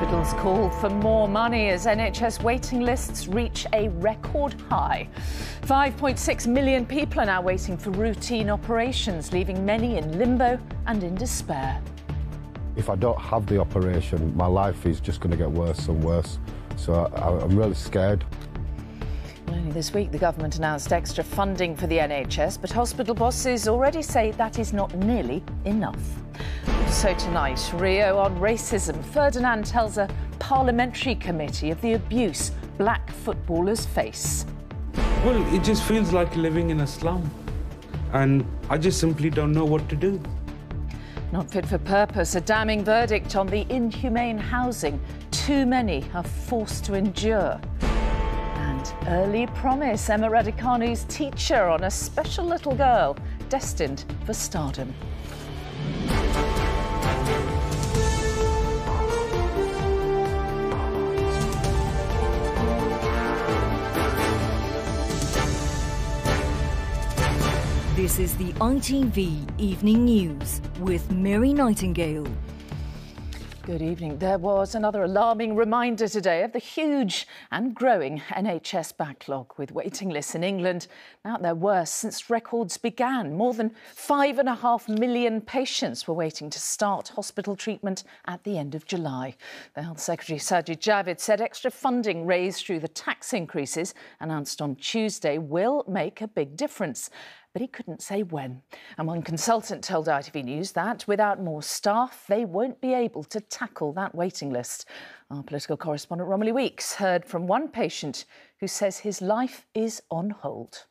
Hospitals call for more money as NHS waiting lists reach a record high. 5.6 million people are now waiting for routine operations, leaving many in limbo and in despair. If I don't have the operation, my life is just going to get worse and worse. So I'm really scared. Only this week, the government announced extra funding for the NHS, but hospital bosses already say that is not nearly enough. So tonight, Rio on racism. Ferdinand tells a parliamentary committee of the abuse black footballers face. Well, it just feels like living in a slum, and I just simply don't know what to do. Not fit for purpose, a damning verdict on the inhumane housing too many are forced to endure. And early promise, Emma Raducanu's teacher on a special little girl destined for stardom. This is the ITV Evening News with Mary Nightingale. Good evening. There was another alarming reminder today of the huge and growing NHS backlog, with waiting lists in England now at their worst since records began. More than 5.5 million patients were waiting to start hospital treatment at the end of July. The Health Secretary Sajid Javid said extra funding raised through the tax increases announced on Tuesday will make a big difference. But he couldn't say when. And one consultant told ITV News that without more staff, they won't be able to tackle that waiting list. Our political correspondent Romilly Weeks heard from one patient who says his life is on hold.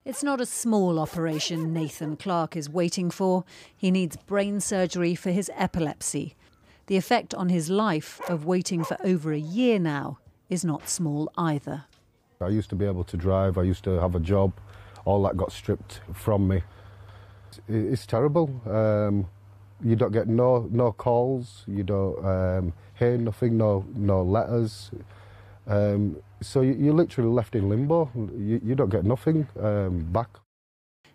It's not a small operation Nathan Clark is waiting for. He needs brain surgery for his epilepsy. The effect on his life of waiting for over a year now is not small either. I used to be able to drive, I used to have a job, all that got stripped from me. It's terrible. You don't get no calls, you don't hear nothing, no letters. So you're literally left in limbo. You don't get nothing back.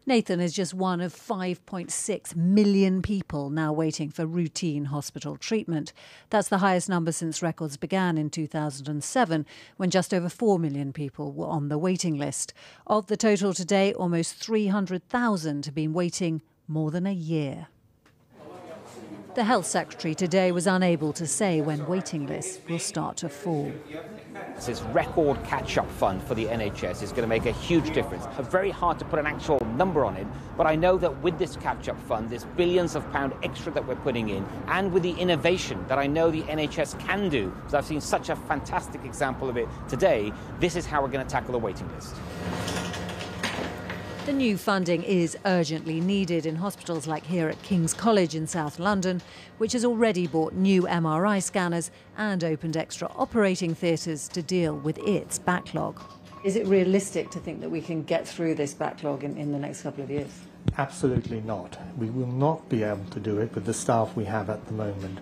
Nathan is just one of 5.6 million people now waiting for routine hospital treatment. That's the highest number since records began in 2007, when just over 4 million people were on the waiting list. Of the total today, almost 300,000 have been waiting more than a year. The Health Secretary today was unable to say when waiting lists will start to fall. This record catch-up fund for the NHS is going to make a huge difference. It's very hard to put an actual number on it, but I know that with this catch-up fund, there's billions of pounds extra that we're putting in, and with the innovation that I know the NHS can do, because I've seen such a fantastic example of it today, this is how we're going to tackle the waiting list. The new funding is urgently needed in hospitals like here at King's College in South London, which has already bought new MRI scanners and opened extra operating theatres to deal with its backlog. Is it realistic to think that we can get through this backlog in the next couple of years? Absolutely not. We will not be able to do it with the staff we have at the moment.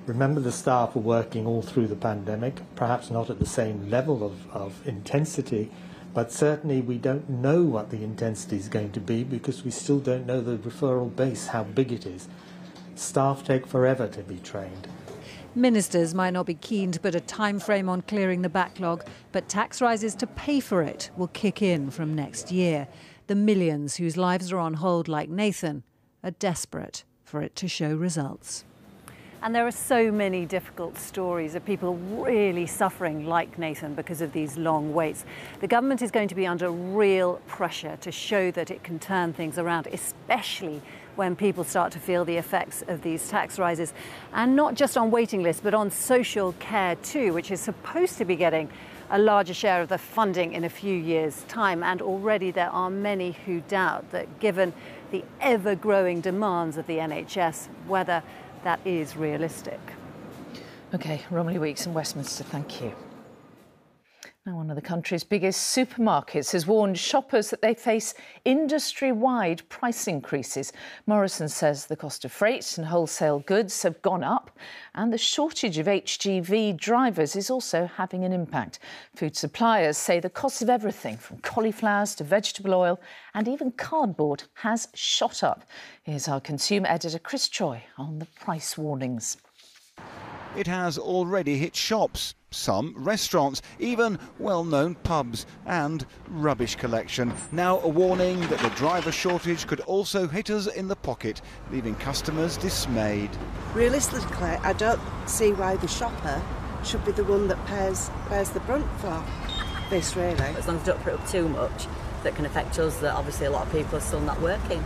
Remember, the staff were working all through the pandemic, perhaps not at the same level of intensity, but certainly we don't know what the intensity is going to be because we still don't know the referral base, how big it is. Staff take forever to be trained. Ministers might not be keen to put a time frame on clearing the backlog, but tax rises to pay for it will kick in from next year. The millions whose lives are on hold, like Nathan, are desperate for it to show results. And there are so many difficult stories of people really suffering like Nathan because of these long waits. The government is going to be under real pressure to show that it can turn things around, especially when people start to feel the effects of these tax rises. And not just on waiting lists, but on social care too, which is supposed to be getting a larger share of the funding in a few years' time. And already there are many who doubt that, given the ever-growing demands of the NHS, whether that is realistic. OK, Romilly Weeks in Westminster, thank you. Now, one of the country's biggest supermarkets has warned shoppers that they face industry-wide price increases. Morrison says the cost of freight and wholesale goods have gone up, and the shortage of HGV drivers is also having an impact. Food suppliers say the cost of everything from cauliflowers to vegetable oil and even cardboard has shot up. Here's our consumer editor Chris Choi on the price warnings. It has already hit shops, some restaurants, even well-known pubs and rubbish collection. Now a warning that the driver shortage could also hit us in the pocket, leaving customers dismayed. Realistically, I don't see why the shopper should be the one that bears the brunt for this, really. As long as they don't put up too much that can affect us, that obviously a lot of people are still not working.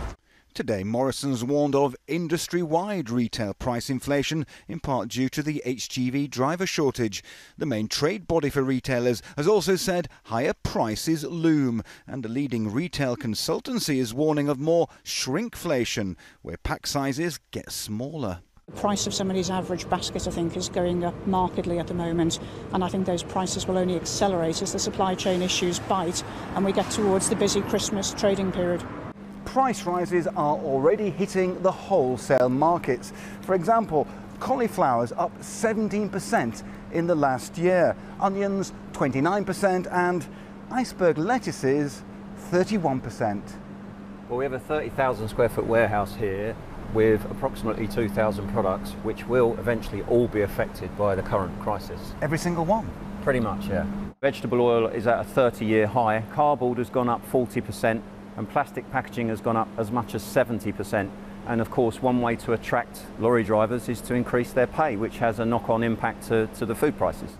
Today, Morrison's warned of industry-wide retail price inflation, in part due to the HGV driver shortage. The main trade body for retailers has also said higher prices loom, and a leading retail consultancy is warning of more shrinkflation, where pack sizes get smaller. The price of somebody's average basket, I think, is going up markedly at the moment, and I think those prices will only accelerate as the supply chain issues bite and we get towards the busy Christmas trading period. Price rises are already hitting the wholesale markets. For example, cauliflowers up 17% in the last year, onions 29% and iceberg lettuces 31%. Well, we have a 30,000 square foot warehouse here with approximately 2,000 products, which will eventually all be affected by the current crisis. Every single one? Pretty much, yeah. Vegetable oil is at a 30-year high, cardboard has gone up 40%, and plastic packaging has gone up as much as 70%. And of course, one way to attract lorry drivers is to increase their pay, which has a knock-on impact to the food prices.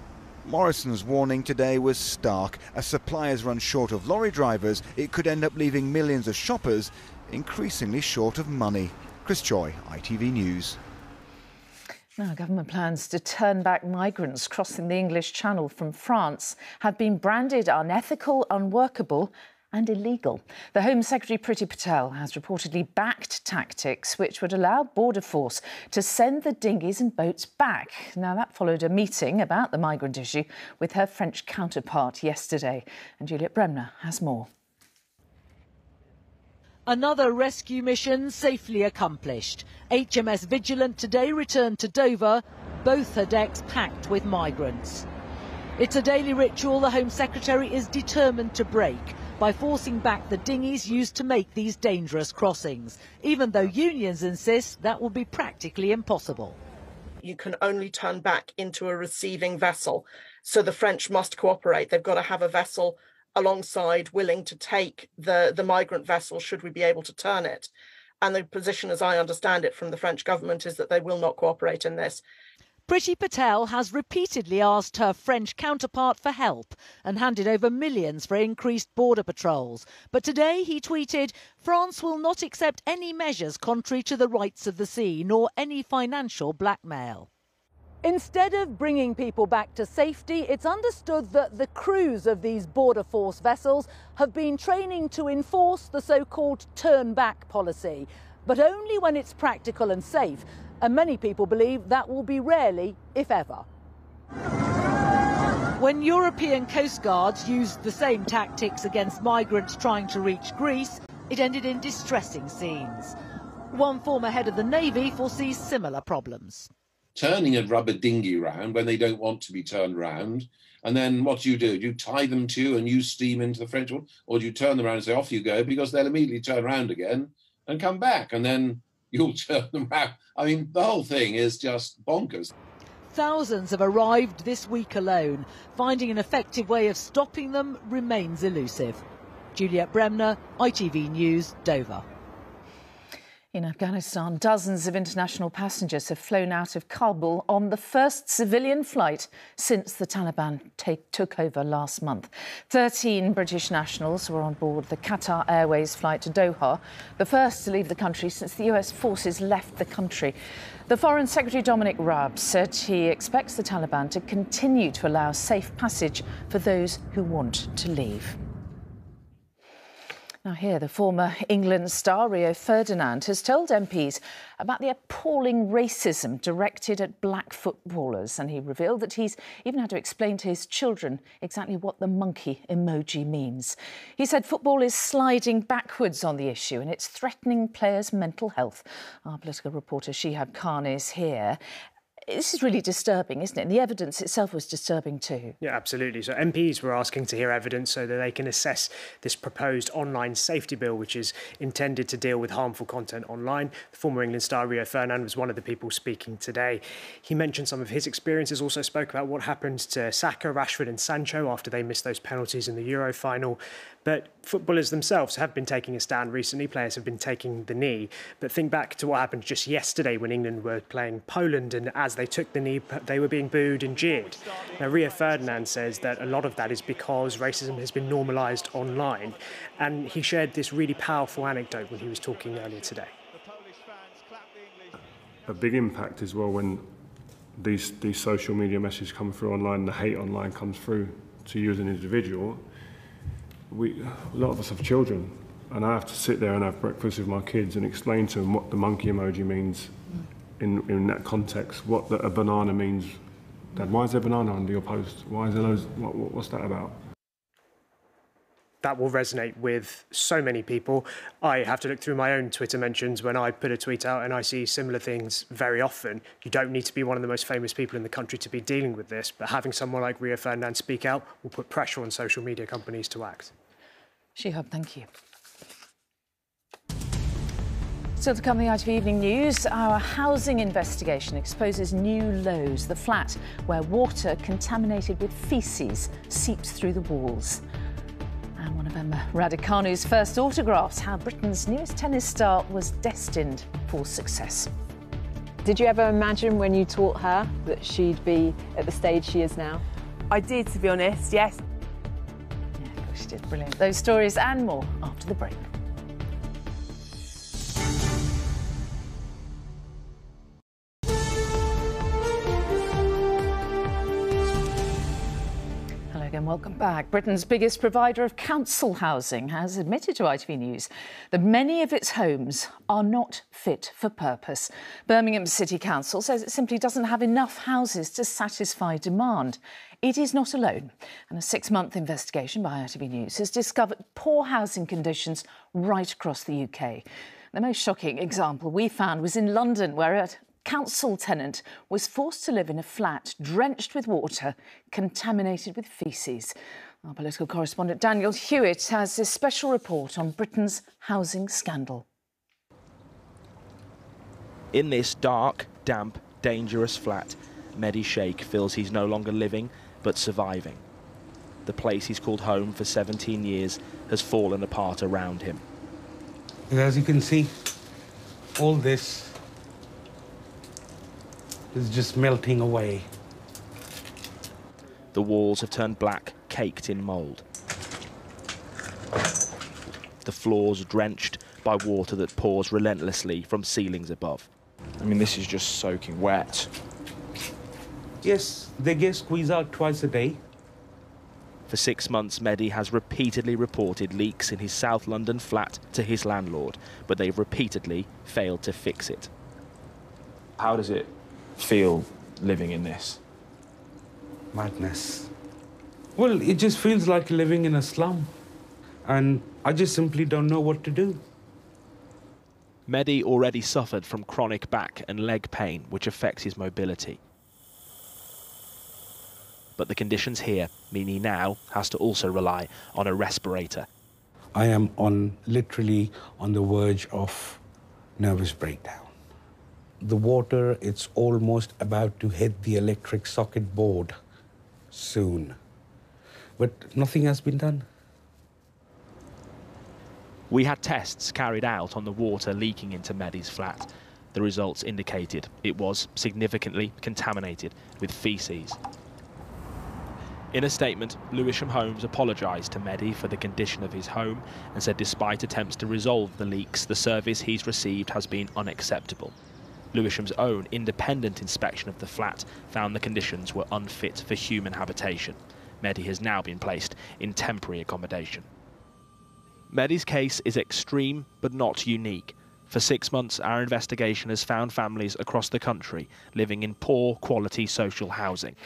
Morrison's warning today was stark. As suppliers run short of lorry drivers, it could end up leaving millions of shoppers increasingly short of money. Chris Joy, ITV News. Now, government plans to turn back migrants crossing the English Channel from France have been branded unethical, unworkable and illegal. The Home Secretary Priti Patel has reportedly backed tactics which would allow Border Force to send the dinghies and boats back. Now, that followed a meeting about the migrant issue with her French counterpart yesterday. And Juliet Bremner has more. Another rescue mission safely accomplished. HMS Vigilant today returned to Dover, both her decks packed with migrants. It's a daily ritual the Home Secretary is determined to break by forcing back the dinghies used to make these dangerous crossings, even though unions insist that will be practically impossible. You can only turn back into a receiving vessel, so the French must cooperate. They've got to have a vessel alongside willing to take the migrant vessel should we be able to turn it. And the position, as I understand it from the French government, is that they will not cooperate in this. Priti Patel has repeatedly asked her French counterpart for help and handed over millions for increased border patrols. But today he tweeted, France will not accept any measures contrary to the rights of the sea, nor any financial blackmail. Instead of bringing people back to safety, it's understood that the crews of these Border Force vessels have been training to enforce the so-called turn-back policy, but only when it's practical and safe. And many people believe that will be rarely, if ever. When European coast guards used the same tactics against migrants trying to reach Greece, it ended in distressing scenes. One former head of the Navy foresees similar problems. Turning a rubber dinghy round when they don't want to be turned round, and then what do? You tie them to and use steam into the French one, or do you turn them around and say off you go, because they'll immediately turn around again and come back, and then you'll turn them around. I mean, the whole thing is just bonkers. Thousands have arrived this week alone. Finding an effective way of stopping them remains elusive. Juliet Bremner, ITV News, Dover. In Afghanistan, dozens of international passengers have flown out of Kabul on the first civilian flight since the Taliban took over last month. 13 British nationals were on board the Qatar Airways flight to Doha, the first to leave the country since the US forces left the country. The Foreign Secretary Dominic Raab said he expects the Taliban to continue to allow safe passage for those who want to leave. Now here, the former England star Rio Ferdinand has told MPs about the appalling racism directed at black footballers, and he revealed that he's even had to explain to his children exactly what the monkey emoji means. He said football is sliding backwards on the issue and it's threatening players' mental health. Our political reporter Shihab Khan is here. This is really disturbing, isn't it? And the evidence itself was disturbing too. Yeah, absolutely. So MPs were asking to hear evidence so that they can assess this proposed online safety bill, which is intended to deal with harmful content online. The former England star Rio Ferdinand was one of the people speaking today. He mentioned some of his experiences, also spoke about what happened to Saka, Rashford and Sancho after they missed those penalties in the Euro final. But footballers themselves have been taking a stand recently. Players have been taking the knee. But think back to what happened just yesterday when England were playing Poland, and as they took the knee, they were being booed and jeered. Now, Rio Ferdinand says that a lot of that is because racism has been normalised online. And he shared this really powerful anecdote when he was talking earlier today. A big impact as well when these social media messages come through online, the hate online comes through to you as an individual. A lot of us have children, and I have to sit there and have breakfast with my kids and explain to them what the monkey emoji means in that context, what a banana means. Dad, why is there a banana under your post? Why is there loads? What's that about? That will resonate with so many people. I have to look through my own Twitter mentions when I put a tweet out and I see similar things very often. You don't need to be one of the most famous people in the country to be dealing with this, but having someone like Rio Ferdinand speak out will put pressure on social media companies to act. Shihab, thank you. Still to come, the ITV Evening News. Our housing investigation exposes new lows. The flat where water contaminated with faeces seeped through the walls. And one of Emma Raducanu's first autographs, how Britain's newest tennis star was destined for success. Did you ever imagine when you taught her that she'd be at the stage she is now? I did, to be honest, yes. Yeah, of course she did. Brilliant. Those stories and more after the break. And welcome back. Britain's biggest provider of council housing has admitted to ITV News that many of its homes are not fit for purpose. Birmingham City Council says it simply doesn't have enough houses to satisfy demand. It is not alone, and a 6-month investigation by ITV News has discovered poor housing conditions right across the UK. The most shocking example we found was in London, where a council tenant was forced to live in a flat drenched with water, contaminated with faeces. Our political correspondent Daniel Hewitt has a special report on Britain's housing scandal. In this dark, damp, dangerous flat, Mehdi Sheikh feels he's no longer living, but surviving. The place he's called home for 17 years has fallen apart around him. As you can see, all this is just melting away. The walls have turned black, caked in mould. The floors drenched by water that pours relentlessly from ceilings above. I mean, this is just soaking wet. Yes, they get squeezed out twice a day. For 6 months, Mehdi has repeatedly reported leaks in his South London flat to his landlord, but they've repeatedly failed to fix it. How does it feel living in this? Madness. Well, it just feels like living in a slum, and I just simply don't know what to do. Mehdi already suffered from chronic back and leg pain, which affects his mobility. But the conditions here mean he now has to also rely on a respirator. I am literally on the verge of nervous breakdown. The water, it's almost about to hit the electric socket board soon. But nothing has been done. We had tests carried out on the water leaking into Mehdi's flat. The results indicated it was significantly contaminated with faeces. In a statement, Lewisham Homes apologised to Mehdi for the condition of his home and said despite attempts to resolve the leaks, the service he's received has been unacceptable. Lewisham's own independent inspection of the flat found the conditions were unfit for human habitation. Mehdi has now been placed in temporary accommodation. Mehdi's case is extreme but not unique. For 6 months, our investigation has found families across the country living in poor quality social housing,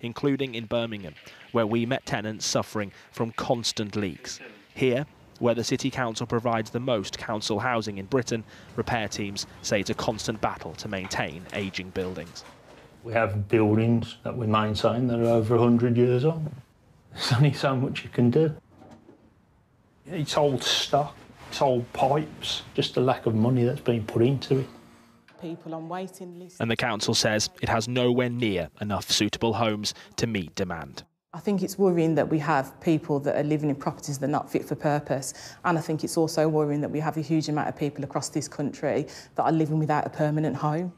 including in Birmingham, where we met tenants suffering from constant leaks. Here, Where the City Council provides the most council housing in Britain, repair teams say it's a constant battle to maintain ageing buildings. We have buildings that we maintain that are over 100 years old. There's only so much you can do. It's old stock, it's old pipes, just a lack of money that's been put into it. People on waiting lists. And the council says it has nowhere near enough suitable homes to meet demand. I think it's worrying that we have people that are living in properties that are not fit for purpose, and I think it's also worrying that we have a huge amount of people across this country that are living without a permanent home.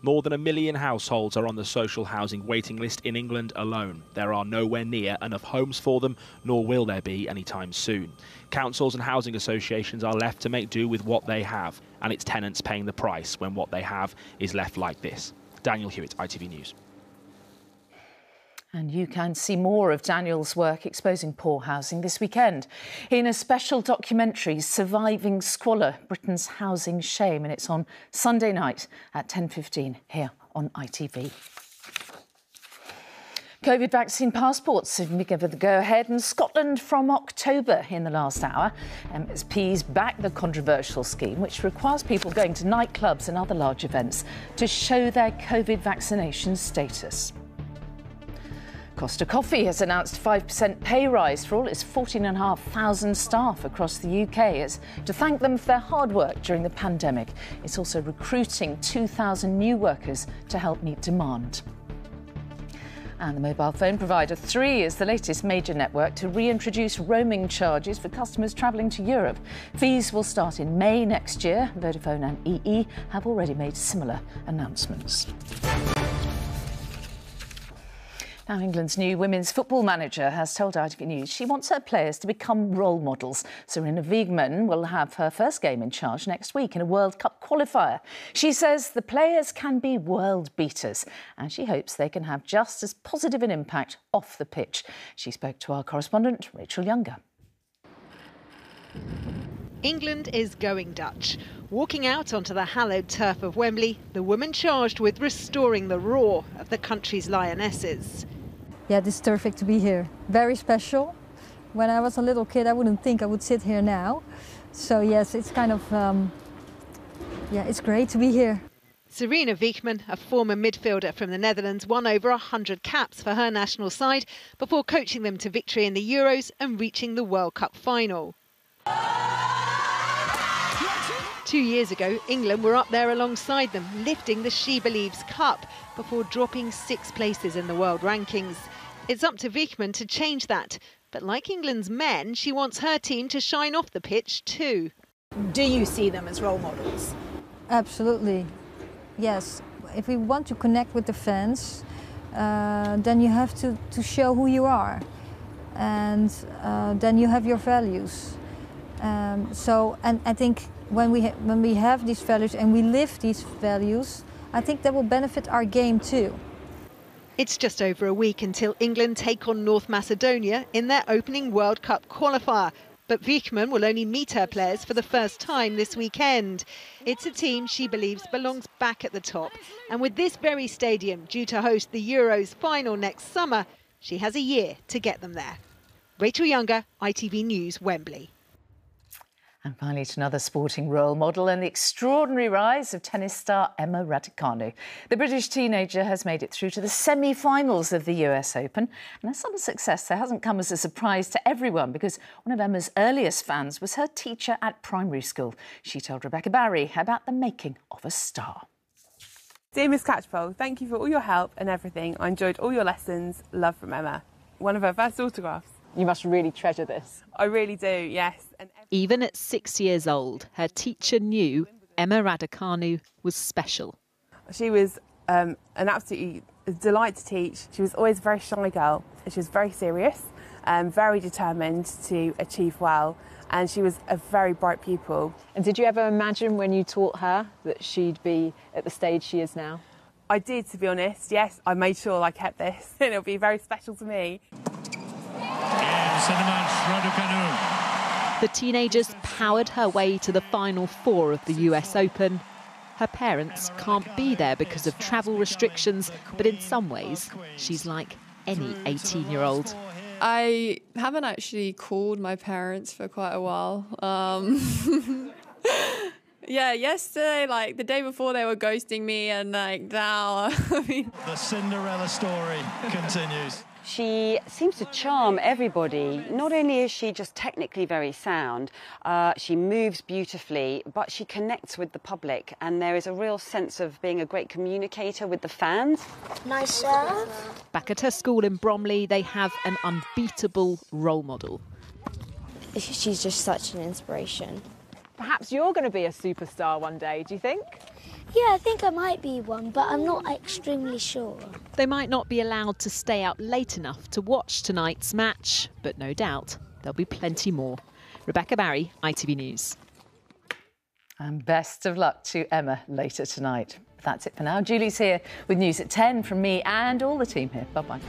More than 1 million households are on the social housing waiting list in England alone. There are nowhere near enough homes for them, nor will there be anytime soon. Councils and housing associations are left to make do with what they have, and it's tenants paying the price when what they have is left like this. Daniel Hewitt, ITV News. And you can see more of Daniel's work exposing poor housing this weekend in a special documentary, Surviving Squalor, Britain's Housing Shame. And it's on Sunday night at 10:15 here on ITV. COVID vaccine passports have been given the go-ahead in Scotland from October in the last hour. MSPs back the controversial scheme, which requires people going to nightclubs and other large events to show their COVID vaccination status. Costa Coffee has announced a 5% pay rise for all its 14,500 staff across the UK. It's to thank them for their hard work during the pandemic. It's also recruiting 2,000 new workers to help meet demand. And the mobile phone provider Three is the latest major network to reintroduce roaming charges for customers travelling to Europe. Fees will start in May next year. Vodafone and EE have already made similar announcements. Now, England's new women's football manager has told ITV News she wants her players to become role models. Sarina Wiegman will have her first game in charge next week in a World Cup qualifier. She says the players can be world beaters and she hopes they can have just as positive an impact off the pitch. She spoke to our correspondent, Rachel Younger. England is going Dutch. Walking out onto the hallowed turf of Wembley, the woman charged with restoring the roar of the country's lionesses. Yeah, it's terrific to be here. Very special. When I was a little kid, I wouldn't think I would sit here now. So yes, it's kind of, it's great to be here. Sarina Wiegman, a former midfielder from the Netherlands, won over 100 caps for her national side before coaching them to victory in the Euros and reaching the World Cup final. 2 years ago, England were up there alongside them, lifting the She Believes Cup before dropping 6 places in the world rankings. It's up to Wiegman to change that. But like England's men, she wants her team to shine off the pitch too. Do you see them as role models? Absolutely, yes. If we want to connect with the fans, then you have to show who you are. And then you have your values. And I think when we have these values and we live these values, I think that will benefit our game too. It's just over a week until England take on North Macedonia in their opening World Cup qualifier. But Wiegman will only meet her players for the first time this weekend. It's a team she believes belongs back at the top. And with this very stadium due to host the Euros final next summer, she has a year to get them there. Rachel Younger, ITV News, Wembley. And finally, to another sporting role model and the extraordinary rise of tennis star Emma Raducanu. The British teenager has made it through to the semi-finals of the US Open. And her sudden success there hasn't come as a surprise to everyone because one of Emma's earliest fans was her teacher at primary school. She told Rebecca Barry about the making of a star. Dear Miss Catchpole, thank you for all your help and everything. I enjoyed all your lessons. Love from Emma. One of her first autographs. You must really treasure this. I really do, yes. Even at 6 years old, her teacher knew Emma Raducanu was special. She was an absolutely delight to teach. She was always a very shy girl. She was very serious, very determined to achieve well, and she was a very bright pupil. And did you ever imagine when you taught her that she'd be at the stage she is now? I did, to be honest, yes. I made sure I kept this, and it'll be very special to me. The teenagers powered her way to the final 4 of the US Open. Her parents can't be there because of travel restrictions, but in some ways, she's like any 18-year-old. I haven't actually called my parents for quite a while. Yeah, yesterday, like the day before, they were ghosting me, and like now, I mean... The Cinderella story continues. She seems to charm everybody. Not only is she just technically very sound, she moves beautifully, but she connects with the public, and there is a real sense of being a great communicator with the fans. Nice serve. Back at her school in Bromley, they have an unbeatable role model. She's just such an inspiration. Perhaps you're going to be a superstar one day, do you think? Yeah, I think I might be one, but I'm not extremely sure. They might not be allowed to stay out late enough to watch tonight's match, but no doubt there'll be plenty more. Rebecca Barry, ITV News. And best of luck to Emma later tonight. That's it for now. Julie's here with news at 10 from me and all the team here. Bye-bye.